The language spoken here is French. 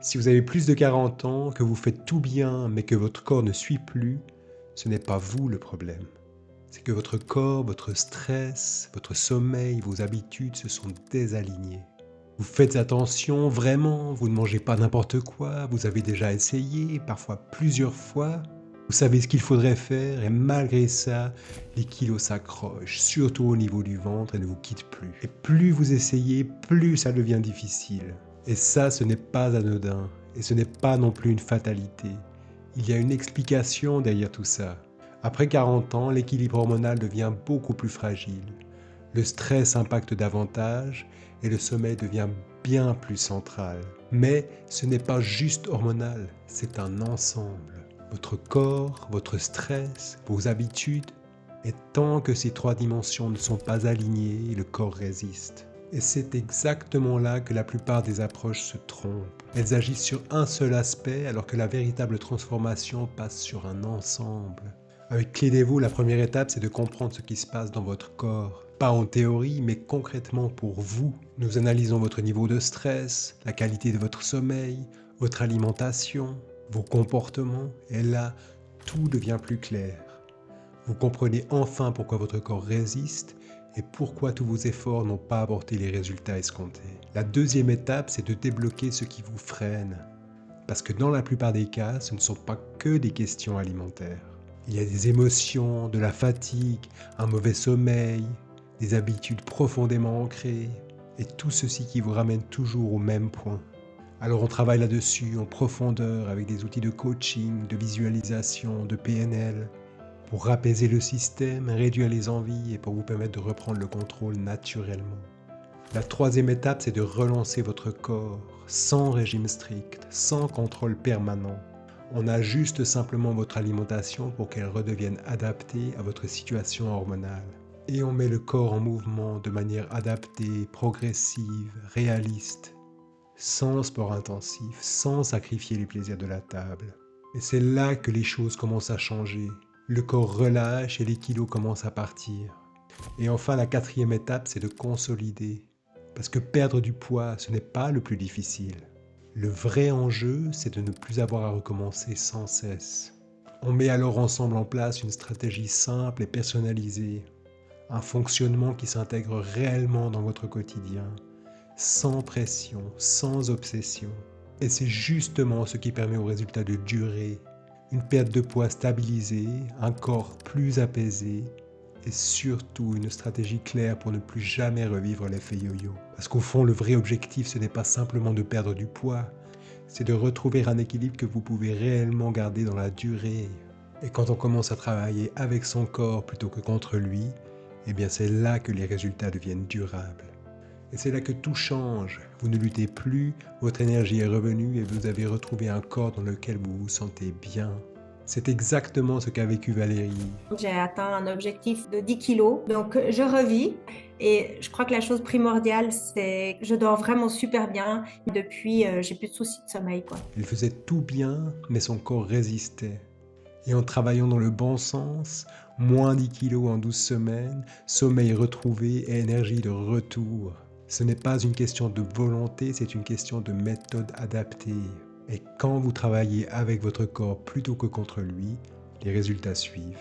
Si vous avez plus de 40 ans, que vous faites tout bien, mais que votre corps ne suit plus, ce n'est pas vous le problème. C'est que votre corps, votre stress, votre sommeil, vos habitudes se sont désalignés. Vous faites attention, vraiment, vous ne mangez pas n'importe quoi, vous avez déjà essayé, parfois plusieurs fois. Vous savez ce qu'il faudrait faire et malgré ça, les kilos s'accrochent, surtout au niveau du ventre et ne vous quittent plus. Et plus vous essayez, plus ça devient difficile. Et ça, ce n'est pas anodin et ce n'est pas non plus une fatalité. Il y a une explication derrière tout ça. Après 40 ans, l'équilibre hormonal devient beaucoup plus fragile. Le stress impacte davantage et le sommeil devient bien plus central. Mais ce n'est pas juste hormonal, c'est un ensemble. Votre corps, votre stress, vos habitudes, et tant que ces trois dimensions ne sont pas alignées, le corps résiste. Et c'est exactement là que la plupart des approches se trompent. Elles agissent sur un seul aspect alors que la véritable transformation passe sur un ensemble. Avec Clé des Veaux, la première étape, c'est de comprendre ce qui se passe dans votre corps. Pas en théorie, mais concrètement pour vous. Nous analysons votre niveau de stress, la qualité de votre sommeil, votre alimentation, vos comportements, et là, tout devient plus clair. Vous comprenez enfin pourquoi votre corps résiste et pourquoi tous vos efforts n'ont pas apporté les résultats escomptés. La deuxième étape, c'est de débloquer ce qui vous freine. Parce que dans la plupart des cas, ce ne sont pas que des questions alimentaires. Il y a des émotions, de la fatigue, un mauvais sommeil, des habitudes profondément ancrées, et tout ceci qui vous ramène toujours au même point. Alors on travaille là-dessus en profondeur avec des outils de coaching, de visualisation, de PNL, pour apaiser le système, réduire les envies et pour vous permettre de reprendre le contrôle naturellement. La troisième étape, c'est de relancer votre corps, sans régime strict, sans contrôle permanent. On ajuste simplement votre alimentation pour qu'elle redevienne adaptée à votre situation hormonale. Et on met le corps en mouvement de manière adaptée, progressive, réaliste, sans sport intensif, sans sacrifier les plaisirs de la table. Et c'est là que les choses commencent à changer. Le corps relâche et les kilos commencent à partir. Et enfin, la quatrième étape, c'est de consolider. Parce que perdre du poids, ce n'est pas le plus difficile. Le vrai enjeu, c'est de ne plus avoir à recommencer sans cesse. On met alors ensemble en place une stratégie simple et personnalisée, un fonctionnement qui s'intègre réellement dans votre quotidien, sans pression, sans obsession. Et c'est justement ce qui permet au résultat de durer, une perte de poids stabilisée, un corps plus apaisé, et surtout une stratégie claire pour ne plus jamais revivre l'effet yo-yo. Parce qu'au fond, le vrai objectif, ce n'est pas simplement de perdre du poids, c'est de retrouver un équilibre que vous pouvez réellement garder dans la durée. Et quand on commence à travailler avec son corps plutôt que contre lui, eh bien c'est là que les résultats deviennent durables. Et c'est là que tout change. Vous ne luttez plus, votre énergie est revenue et vous avez retrouvé un corps dans lequel vous vous sentez bien. C'est exactement ce qu'a vécu Valérie. J'ai atteint un objectif de 10 kilos, donc je revis et je crois que la chose primordiale, c'est que je dors vraiment super bien. Depuis, j'ai plus de soucis de sommeil, quoi. Elle faisait tout bien, mais son corps résistait. Et en travaillant dans le bon sens, moins 10 kilos en 12 semaines, sommeil retrouvé et énergie de retour. Ce n'est pas une question de volonté, c'est une question de méthode adaptée. Et quand vous travaillez avec votre corps plutôt que contre lui, les résultats suivent.